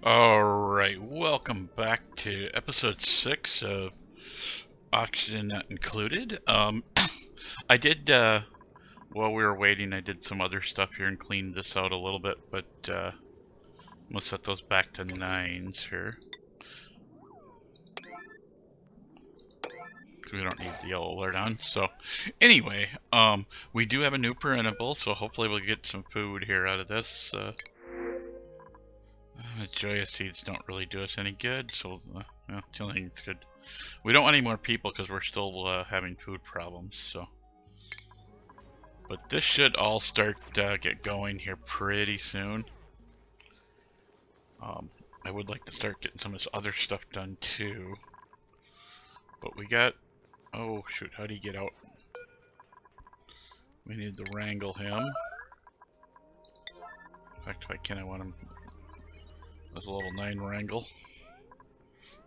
Alright, welcome back to episode 6 of Oxygen Not Included. I did, while we were waiting, I did some other stuff here and cleaned this out a little bit, but I'm gonna set those back to 9s here. We don't need the yellow alert on. So, anyway, we do have a new printable, so hopefully we'll get some food here out of this. Joya seeds don't really do us any good, so well, the only thing that's good. We don't want any more people because we're still having food problems. So, but this should all start get going here pretty soon. I would like to start getting some of this other stuff done too. But we got, oh shoot, how do you get out? We need to wrangle him. In fact, if I can, I want him as a level 9 wrangle.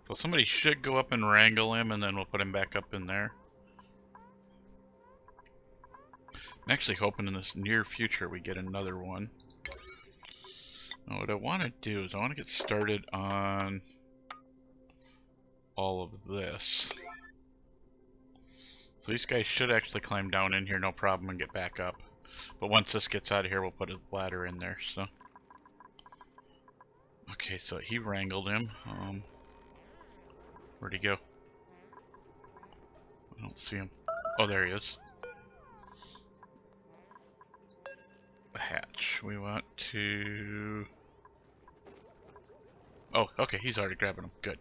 So somebody should go up and wrangle him, and then we'll put him back up in there. I'm actually hoping in this near future we get another one. Now what I want to do is I want to get started on all of this. So these guys should actually climb down in here no problem and get back up. But once this gets out of here, we'll put a ladder in there. So okay, so he wrangled him. Where'd he go? I don't see him. Oh, there he is. A hatch. We want to... Oh, okay, he's already grabbing him. Good.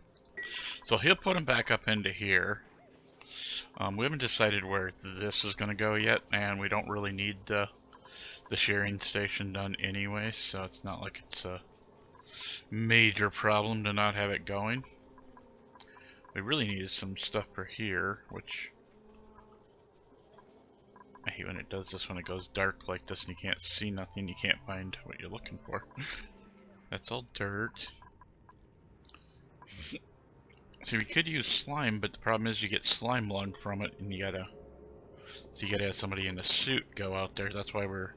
So he'll put him back up into here. We haven't decided where this is going to go yet, and we don't really need the shearing station done anyway, so it's not like it's a major problem to not have it going. We really needed some stuff for here, which I hate when it does this, when it goes dark like this and you can't see nothing, you can't find what you're looking for. That's all dirt. See, we could use slime, but the problem is you get slime lung from it, and you gotta have somebody in a suit go out there. That's why we're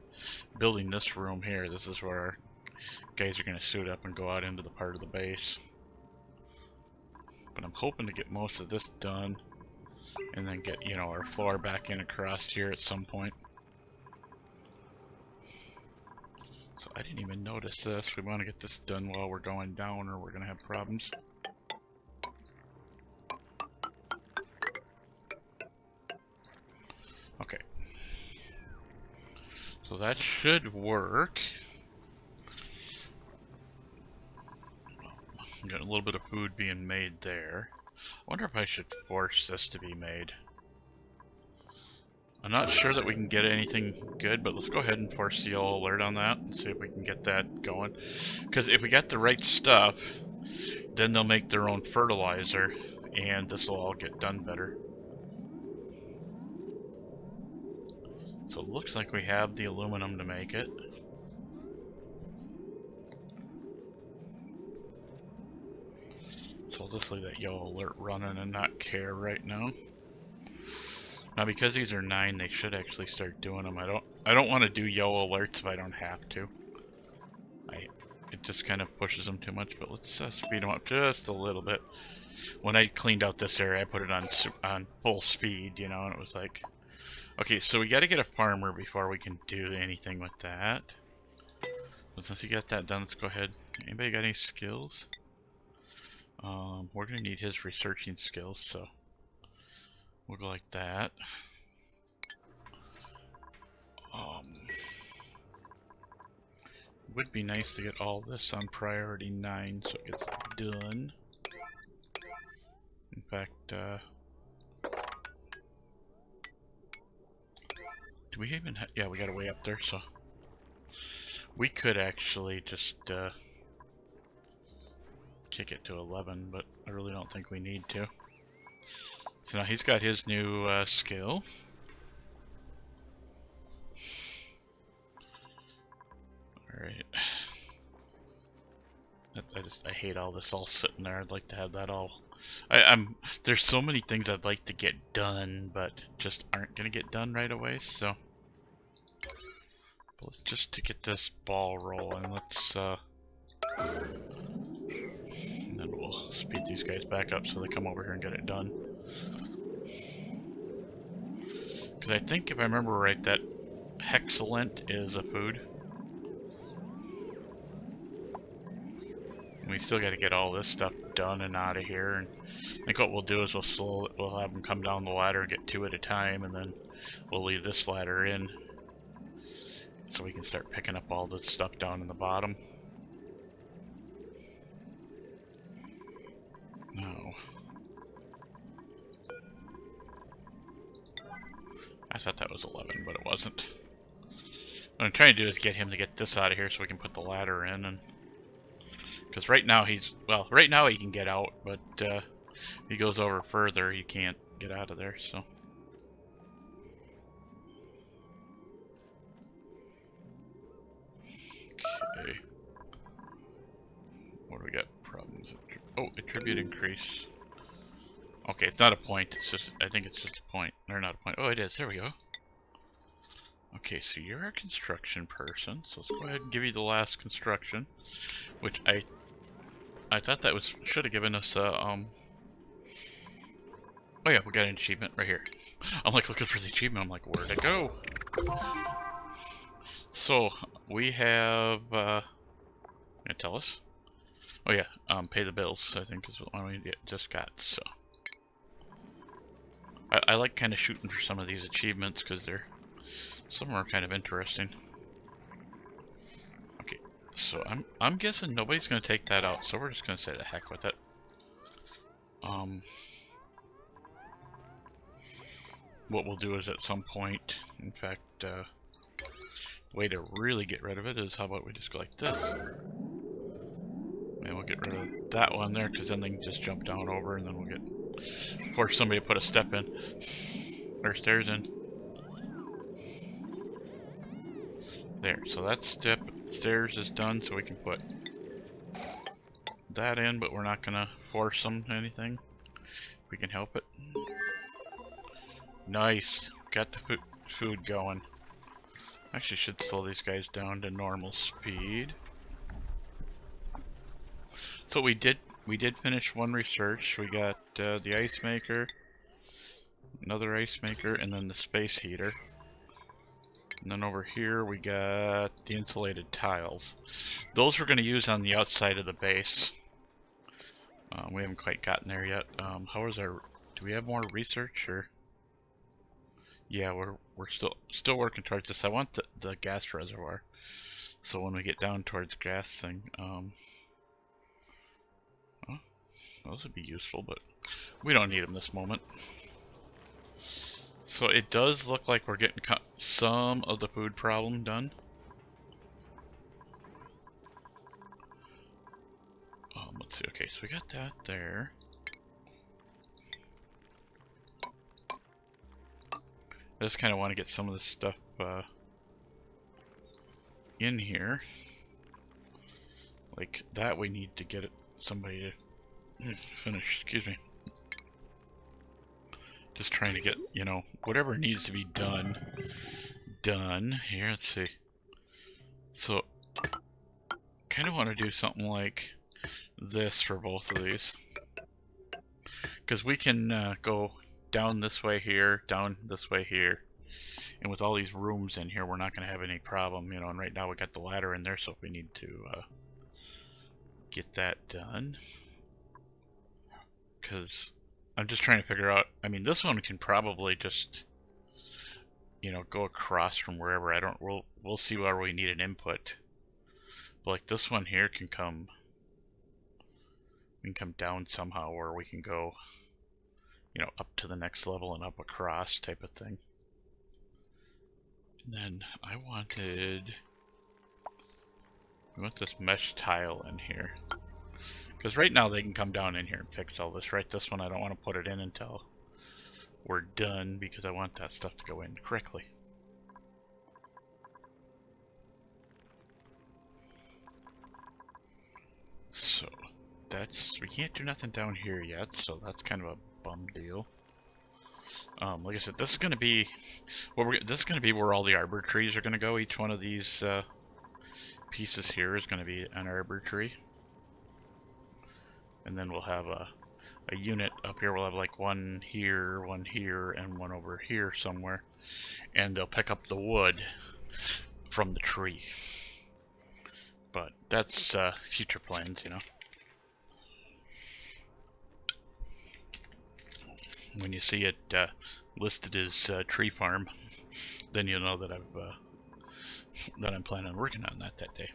building this room here. This is where our guys are gonna suit up and go out into the part of the base. But I'm hoping to get most of this done, and then get, you know, our floor back in across here at some point. So I didn't even notice this. We want to get this done while we're going down, or we're gonna have problems. Okay. So that should work. Got a little bit of food being made there. I wonder if I should force this to be made. I'm not sure that we can get anything good, but let's go ahead and force the yellow alert on that and see if we can get that going. Because if we got the right stuff, then they'll make their own fertilizer, and this will all get done better. So it looks like we have the aluminum to make it. So I'll just leave that yellow alert running and not care right now. Now because these are 9, they should actually start doing them. I don't want to do yellow alerts if I don't have to. It just kind of pushes them too much, but let's speed them up just a little bit. When I cleaned out this area, I put it on full speed, you know, and it was like, okay, so we got to get a farmer before we can do anything with that. But since you got that done, let's go ahead. Anybody got any skills? We're gonna need his researching skills, so we'll go like that. Would be nice to get all this on priority 9 so it gets done. In fact, do we even yeah, we got a way up there, so we could actually just kick it to 11, but I really don't think we need to. So now he's got his new skill. Alright. I hate all this all sitting there. I'd like to have that all. There's so many things I'd like to get done, but just aren't gonna get done right away, so. But let's just to get this ball rolling, let's speed these guys back up so they come over here and get it done. Because I think if I remember right, that Hexalent is a food. We still got to get all this stuff done and out of here. And I think what we'll do is we'll have them come down the ladder, get 2 at a time, and then we'll leave this ladder in so we can start picking up all the stuff down in the bottom. No. I thought that was 11, but it wasn't. What I'm trying to do is get him to get this out of here so we can put the ladder in, and because right now right now he can get out, but if he goes over further, he can't get out of there. So. Okay. What do we got? Problems. Oh, attribute increase. Okay, it's not a point. It's just, I think it's just a point. Or not a point. Oh, it is. There we go. Okay, so you're a construction person. So let's go ahead and give you the last construction, which I thought that should have given us a oh yeah, we got an achievement right here. I'm like looking for the achievement. I'm like, where'd it go? So we have gonna tell us? Oh yeah, pay the bills, I think is what we just got. So I like kind of shooting for some of these achievements because some of them are kind of interesting. Okay, so I'm guessing nobody's gonna take that out, so we're just gonna say the heck with it. What we'll do is at some point, in fact, way to really get rid of it is how about we just go like this. And we'll get rid of that one there, because then they can just jump down over, and then we'll force somebody to put a step in. Or stairs in. There, so that stairs is done, so we can put that in, but we're not gonna force them anything. We can help it. Nice, got the food going. Actually should slow these guys down to normal speed. So we did finish one research. We got the ice maker, another ice maker, and then the space heater. And then over here we got the insulated tiles. Those we're going to use on the outside of the base. We haven't quite gotten there yet. How is our? Do we have more research or? Yeah, we're still working towards this. I want the gas reservoir. So when we get down towards gas thing, well, those would be useful, but we don't need them this moment. So it does look like we're getting some of the food problem done. Let's see. Okay, so we got that there. I just kind of want to get some of this stuff in here. Like that, we need to get somebody to finish. Excuse me. Just trying to get, you know, whatever needs to be done. Here, let's see. So, kind of want to do something like this for both of these. Because we can go down this way here, down this way here. And with all these rooms in here, we're not going to have any problem, you know. And right now we got the ladder in there, so we need to get that done. Because I'm just trying to figure out, I mean, this one can probably just, you know, go across from wherever. We'll see where we need an input. But like this one here can come, we can come down somehow, or we can go, you know, up to the next level and up across type of thing. And then we want this mesh tile in here. Because right now they can come down in here and fix all this. Right, this one I don't want to put it in until we're done because I want that stuff to go in correctly. So we can't do nothing down here yet, so that's kind of a bum deal. Like I said, this is going to be where all the arbor trees are going to go. Each one of these pieces here is going to be an arbor tree. And then we'll have a unit up here. We'll have like one here, and one over here somewhere. And they'll pick up the wood from the tree. But that's future plans, you know. When you see it listed as tree farm, then you'll know that I'm planning on working on that day.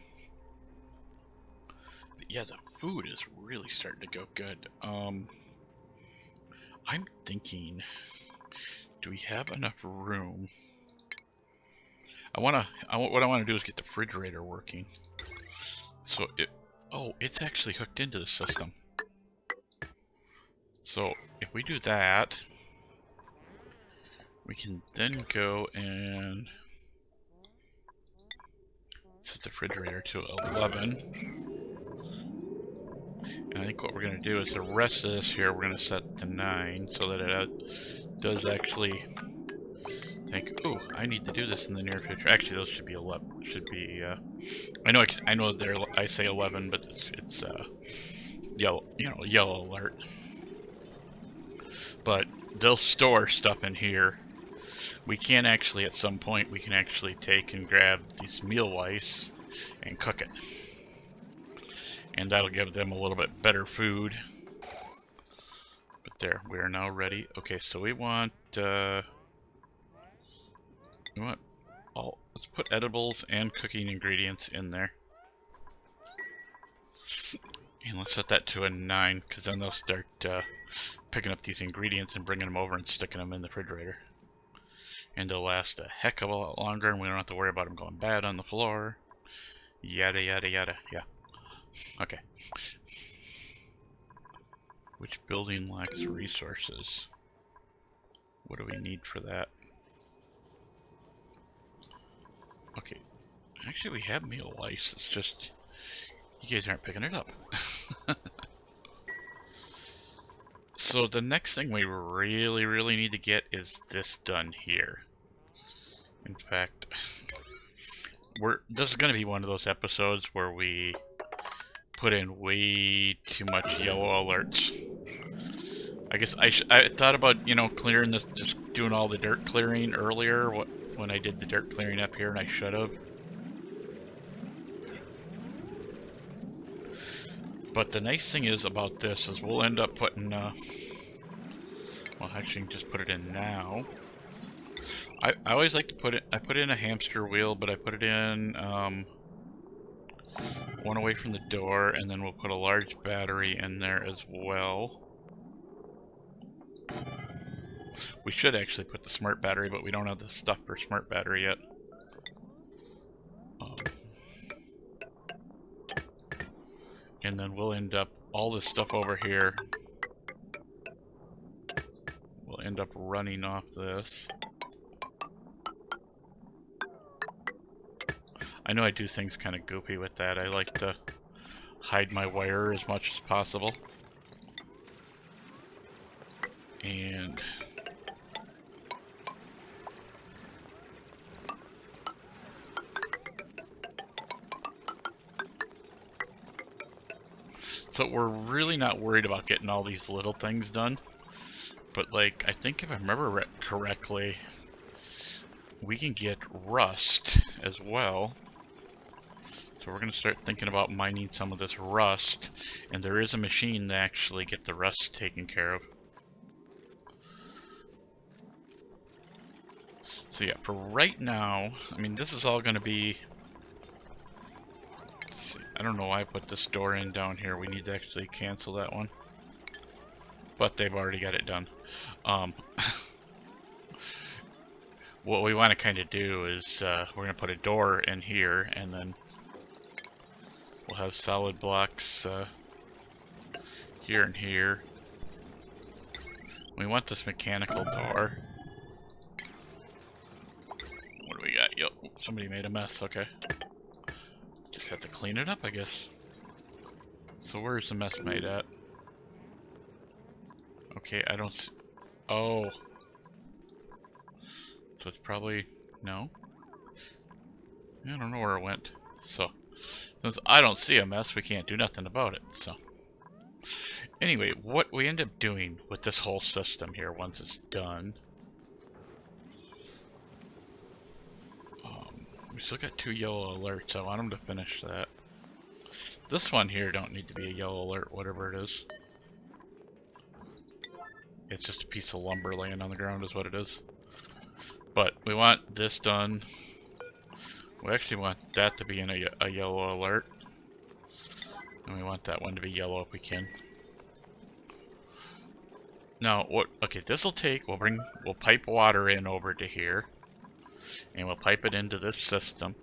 But yeah, the food is really starting to go good. I'm thinking, do we have enough room? What I want to do is get the refrigerator working. So it's actually hooked into the system. So if we do that, we can then go and set the refrigerator to 11. And I think what we're going to do is the rest of this here we're going to set to 9 so that it does actually think, ooh, I need to do this in the near future. Actually, those should be 11. Should be I know I say 11, but it's yellow, yellow alert. But they'll store stuff in here. We can actually, at some point, we can actually take and grab these mealweiss and cook it. And that'll give them a little bit better food. But there, we are now ready. Okay, so we want let's put edibles and cooking ingredients in there. And let's set that to a 9, because then they'll start picking up these ingredients and bringing them over and sticking them in the refrigerator. And they'll last a heck of a lot longer, and we don't have to worry about them going bad on the floor. Yada yada yada. Yeah. Okay. Which building lacks resources? What do we need for that? Okay. Actually, we have mealweiss. It's just you guys aren't picking it up. So the next thing we really need to get is this done here. In fact, this is going to be one of those episodes where we put in way too much yellow alerts. I guess I thought about, clearing this, just doing all the dirt clearing earlier when I did the dirt clearing up here, and I should have. But the nice thing is about this is we'll end up putting, well, actually just put it in now. I always like to I put in a hamster wheel, but I put it in one away from the door, and then we'll put a large battery in there as well. We should actually put the smart battery, but we don't have the stuff for smart battery yet. And then we'll end up, all this stuff over here, we'll end up running off this. I know I do things kind of goofy with that. I like to hide my wire as much as possible. And so we're really not worried about getting all these little things done. But like, I think if I remember correctly, we can get rust as well. So we're going to start thinking about mining some of this rust. And there is a machine to actually get the rust taken care of. So yeah, for right now, I mean, this is all going to be... Let's see, I don't know why I put this door in down here. We need to actually cancel that one. But they've already got it done. What we want to kind of do is we're going to put a door in here, and then we'll have solid blocks here and here. We want this mechanical door. What do we got? Yo, somebody made a mess. Okay. Just have to clean it up, I guess. So where's the mess made at? Okay, I don't see... Oh. So it's probably... No? I don't know where it went. So, since I don't see a mess, we can't do nothing about it, so... Anyway, what we end up doing with this whole system here once it's done, we still got 2 yellow alerts. I want them to finish that. This one here don't need to be a yellow alert, whatever it is. It's just a piece of lumber laying on the ground is what it is. But we want this done. We actually want that to be in a yellow alert. And we want that one to be yellow if we can. Now, okay, this'll take, we'll pipe water in over to here. And we'll pipe it into this system.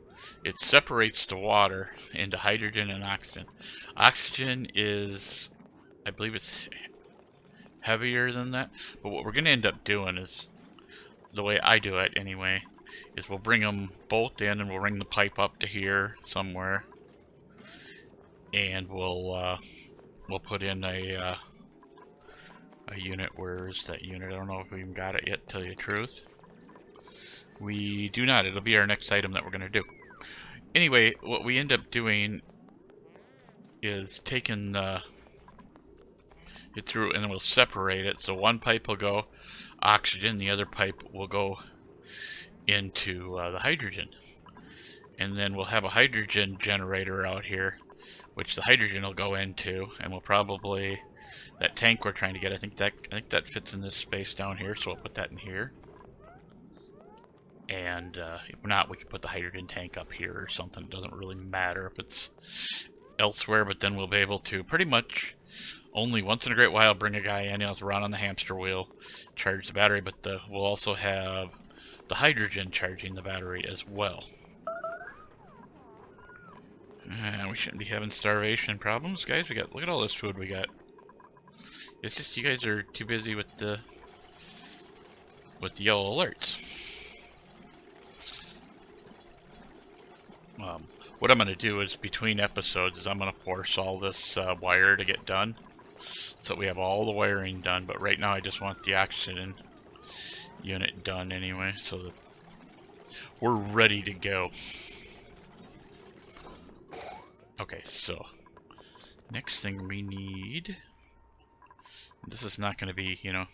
It separates the water into hydrogen and oxygen. Oxygen is, I believe it's heavier than that. But what we're going to end up doing is, the way I do it anyway, is we'll bring them both in and we'll ring the pipe up to here somewhere. And we'll put in a unit. Where is that unit? I don't know if we even got it yet, to tell you the truth. We do not. It'll be our next item that we're going to do. Anyway, what we end up doing is taking it through and then we'll separate it. So one pipe will go oxygen, the other pipe will go into the hydrogen. And then we'll have a hydrogen generator out here, which the hydrogen will go into, and we'll probably, that tank we're trying to get, I think that fits in this space down here, so we'll put that in here. And if not, we can put the hydrogen tank up here or something. It doesn't really matter if it's elsewhere, but then we'll be able to pretty much only once in a great while bring a guy in, he'll run on the hamster wheel, charge the battery, but we'll also have the hydrogen charging the battery as well. We shouldn't be having starvation problems, guys. Look at all this food we got. It's just you guys are too busy with the yellow alerts. What I'm going to do is between episodes is I'm going to force all this wire to get done so we have all the wiring done, but right now I just want the oxygen unit done anyway so that we're ready to go. Okay, so next thing we need, this is not going to be, you know,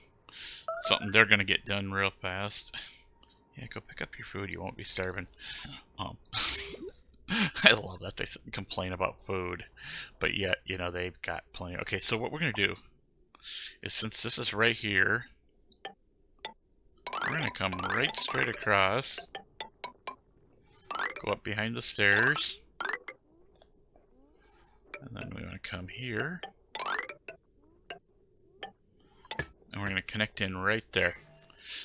something they're going to get done real fast. Yeah, go pick up your food, you won't be starving. I love that they complain about food, but yet, you know, they've got plenty. Okay, so what we're going to do is, since this is right here, we're going to come right straight across, go up behind the stairs, and then we want to come here, and we're going to connect in right there.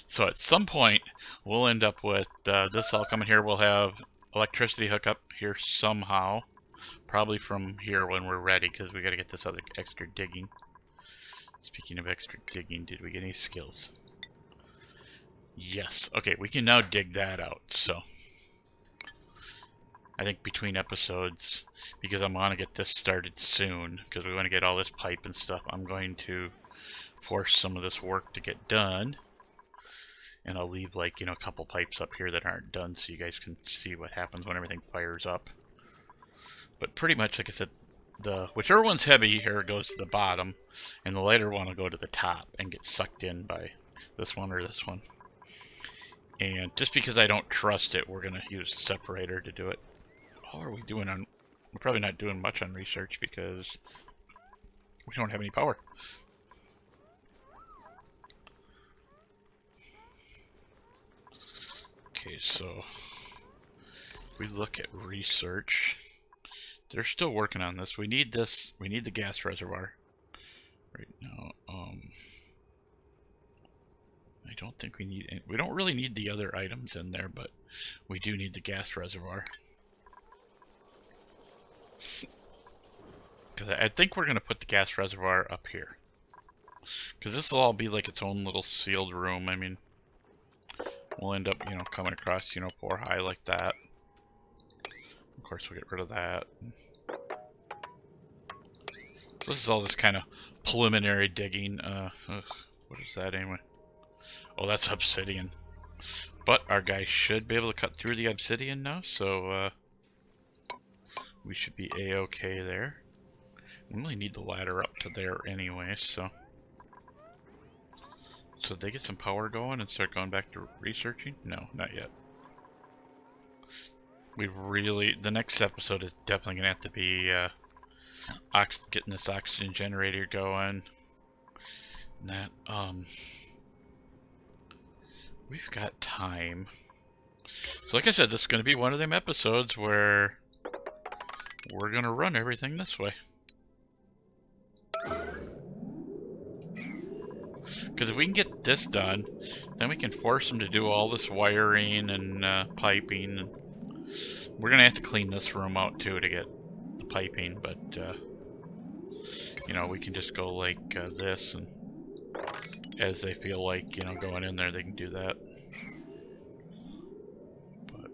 So at some point, we'll end up with this all coming here. We'll have electricity hookup here somehow, probably from here when we're ready, because we got to get this other extra digging. Speaking of extra digging, did we get any skills? Yes. Okay, we can now dig that out. So I think between episodes, because I'm going to get this started soon, because we want to get all this pipe and stuff, I'm going to force some of this work to get done. And I'll leave, like, you know, a couple pipes up here that aren't done so you guys can see what happens when everything fires up. But pretty much, like I said, whichever one's heavy here goes to the bottom, and the lighter one will go to the top and get sucked in by this one or this one. And just because I don't trust it, we're going to use the separator to do it. How are we doing on... We're probably not doing much on research because we don't have any power. Okay, so if we look at research, they're still working on this. We need this. We need the gas reservoir right now. I don't think we need. We don't really need the other items in there, but we do need the gas reservoir. Because I think we're going to put the gas reservoir up here. Because this will all be like its own little sealed room. I mean, we'll end up, you know, coming across, you know, 4 high like that. Of course, we'll get rid of that. So this is all this kind of preliminary digging. What is that anyway? Oh, that's obsidian. But our guy should be able to cut through the obsidian now, so we should be a-okay there. We only need the ladder up to there anyway, so... So they get some power going and start going back to researching? No, not yet. We really... The next episode is definitely going to have to be getting this oxygen generator going. And that, we've got time. So like I said, this is going to be one of them episodes where we're going to run everything this way. Because if we can get this done, then we can force them to do all this wiring and piping. And we're going to have to clean this room out too to get the piping, but you know, we can just go like this, and as they feel like, you know, going in there, they can do that. But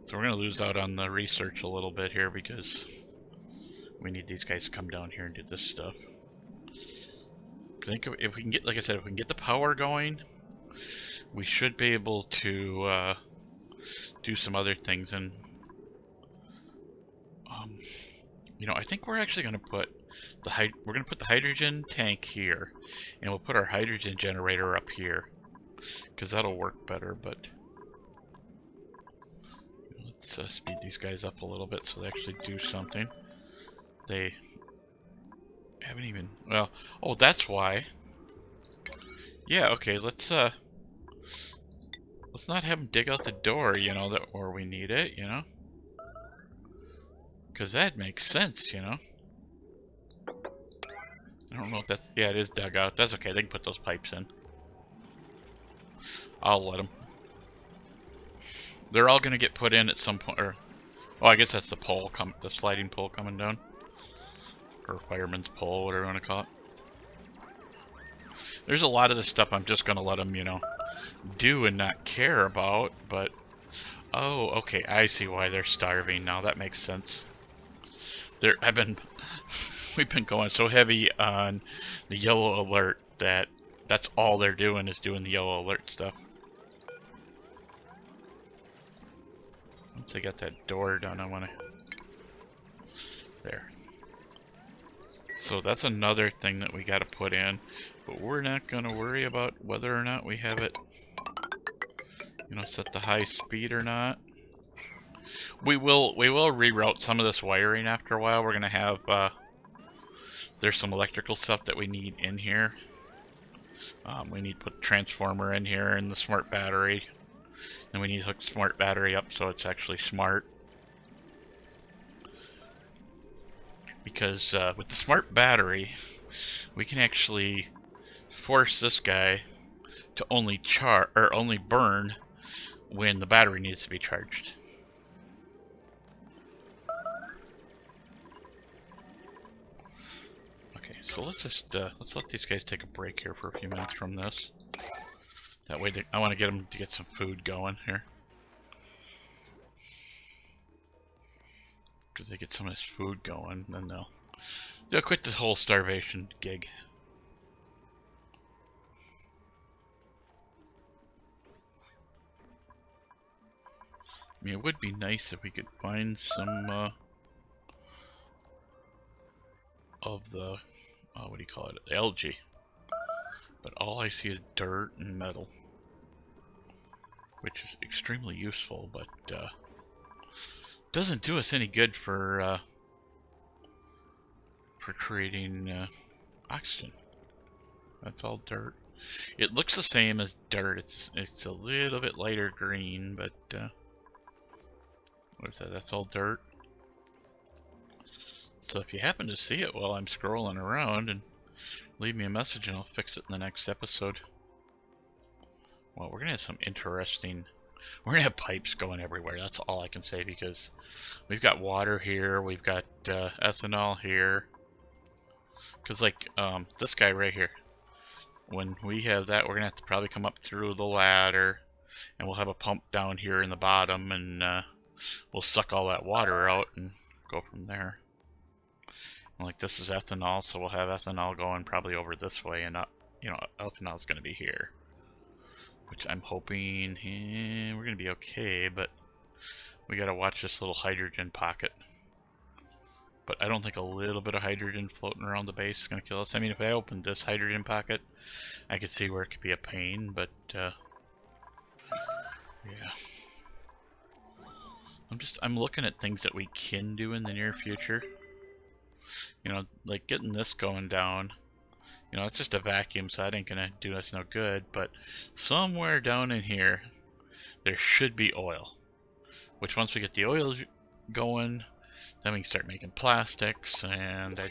so we're going to lose out on the research a little bit here because we need these guys to come down here and do this stuff. I think if we can get, like I said, if we can get the power going, we should be able to do some other things. And you know, I think we're actually going to put the hydrogen tank here, and we'll put our hydrogen generator up here because that'll work better. But let's speed these guys up a little bit so they actually do something. They haven't even, well, oh, that's why. Yeah, okay, let's not have them dig out the door, you know, that where we need it, you know, because that makes sense, you know. I don't know if that's, yeah, it is dug out. That's okay, they can put those pipes in. I'll let them. They're all gonna get put in at some point, or, oh, I guess that's the pole, the sliding pole coming down. Or fireman's pole, whatever you want to call it. There's a lot of this stuff I'm just gonna let them, you know, do and not care about, but oh, okay, I see why they're starving now. That makes sense. We've been going so heavy on the yellow alert that that's all they're doing is doing the yellow alert stuff. Once I got that door done, I want to... There. So that's another thing that we got to put in, but we're not going to worry about whether or not we have it, you know, set to high speed or not. We will reroute some of this wiring after a while. We're going to have, there's some electrical stuff that we need in here. We need to put a transformer in here and the smart battery. And we need to hook the smart battery up so it's actually smart. Because with the smart battery, we can actually force this guy to only burn when the battery needs to be charged. Okay, so let's just let's let these guys take a break here for a few minutes from this. That way, I want to get them to get some food going here. Because they get some of this food going, then they'll quit this whole starvation gig. I mean, it would be nice if we could find some of the what do you call it, algae. But all I see is dirt and metal, which is extremely useful, but doesn't do us any good for creating oxygen. That's all dirt. It looks the same as dirt. It's a little bit lighter green, but what is that? That's all dirt. So if you happen to see it while I'm scrolling around, and leave me a message and I'll fix it in the next episode. Well, we're gonna have some interesting... We're gonna have pipes going everywhere, that's all I can say, because we've got water here, we've got ethanol here. Because like this guy right here, when we have that, we're gonna have to probably come up through the ladder, and we'll have a pump down here in the bottom, and we'll suck all that water out and go from there. And like this is ethanol, so we'll have ethanol going probably over this way, and not, you know, ethanol's gonna be here. Which I'm hoping we're going to be okay, but we got to watch this little hydrogen pocket. But I don't think a little bit of hydrogen floating around the base is going to kill us. I mean, if I opened this hydrogen pocket, I could see where it could be a pain, but yeah. I'm looking at things that we can do in the near future. You know, like getting this going down. You know, it's just a vacuum, so that ain't gonna do us no good, but somewhere down in here, there should be oil. Which once we get the oil going, then we can start making plastics, and I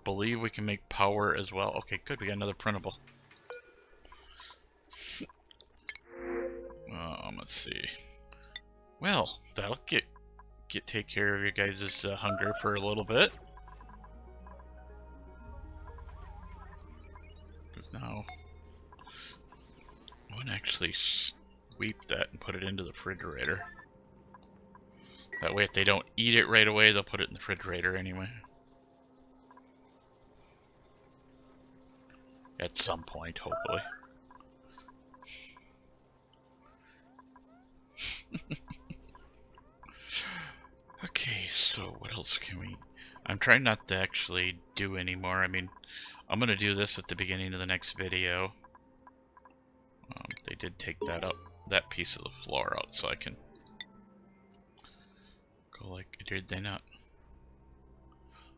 believe we can make power as well. Okay, good, we got another printable. Let's see. Well, that'll take care of your guys' hunger for a little bit. Now, I'm gonna actually sweep that and put it into the refrigerator. That way, if they don't eat it right away, they'll put it in the refrigerator anyway. At some point, hopefully. Okay, so what else can we... I'm trying not to actually do anymore. I mean, I'm going to do this at the beginning of the next video. They did take that piece of the floor out, so I can go like... Did they not?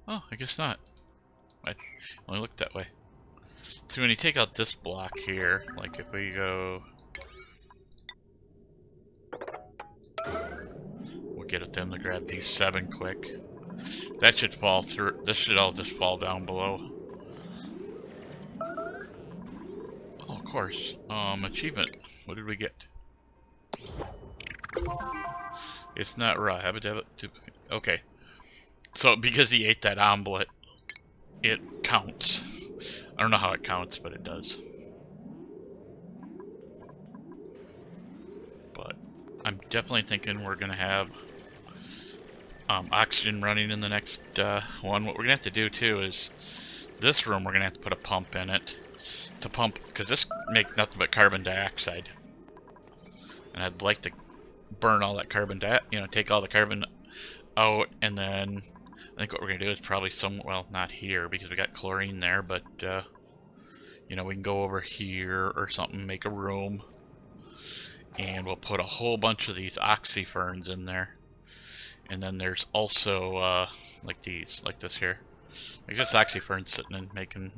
Oh, I guess not. I only looked that way. So when you take out this block here, like if we go... We'll get at them to grab these 7 quick. That should fall through. This should all just fall down below. Oh, of course. Achievement. What did we get? It's not raw. Habit. Okay. So because he ate that omelet, it counts. I don't know how it counts, but it does. But I'm definitely thinking we're gonna have oxygen running in the next one. What we're gonna have to do too is this room we're gonna have to put a pump in it to pump, because this makes nothing but carbon dioxide, and I'd like to burn all that carbon take all the carbon out, and then I think what we're gonna do is probably well, not here because we got chlorine there, but you know, we can go over here or something, make a room, and we'll put a whole bunch of these oxyferns in there. And then there's also like this here. Like this oxyfern sitting and making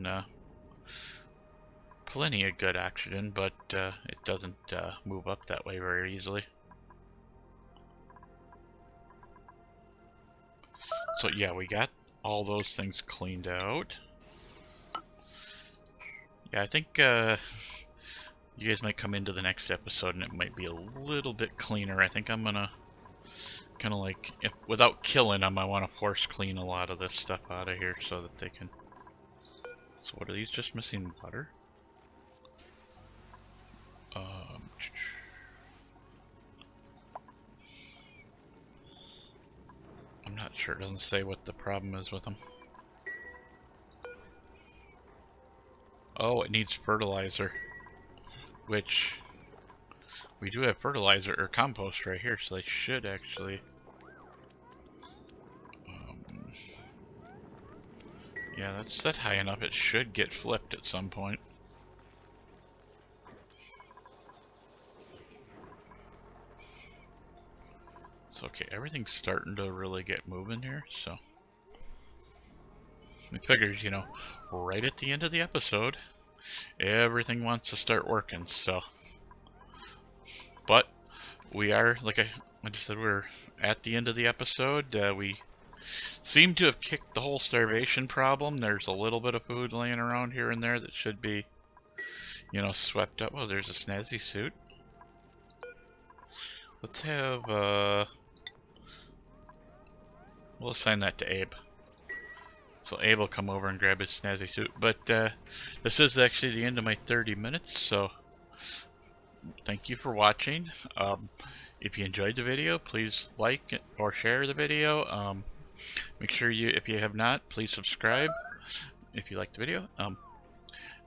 plenty of good oxygen, but it doesn't move up that way very easily. So yeah, we got all those things cleaned out. Yeah, I think you guys might come into the next episode and it might be a little bit cleaner. I think I'm gonna kind of like, without killing them, I want to force clean a lot of this stuff out of here so that they can... So what are these, just missing water? I'm not sure, it doesn't say what the problem is with them. Oh, it needs fertilizer, which we do have fertilizer or compost right here, so they should actually yeah, that's set high enough, it should get flipped at some point. So okay, everything's starting to really get moving here, so I figured, you know, right at the end of the episode, everything wants to start working, so. But we are, like I just said, we're at the end of the episode. We seem to have kicked the whole starvation problem. There's a little bit of food laying around here and there that should be, you know, swept up. Oh, there's a snazzy suit. Let's have, we'll assign that to Abe. So Abe will come over and grab his snazzy suit. But this is actually the end of my 30 minutes, so thank you for watching. If you enjoyed the video, please like or share the video. Make sure if you have not, please subscribe if you like the video.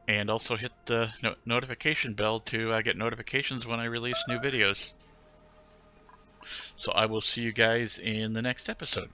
And also hit the notification bell to get notifications when I release new videos. So I will see you guys in the next episode.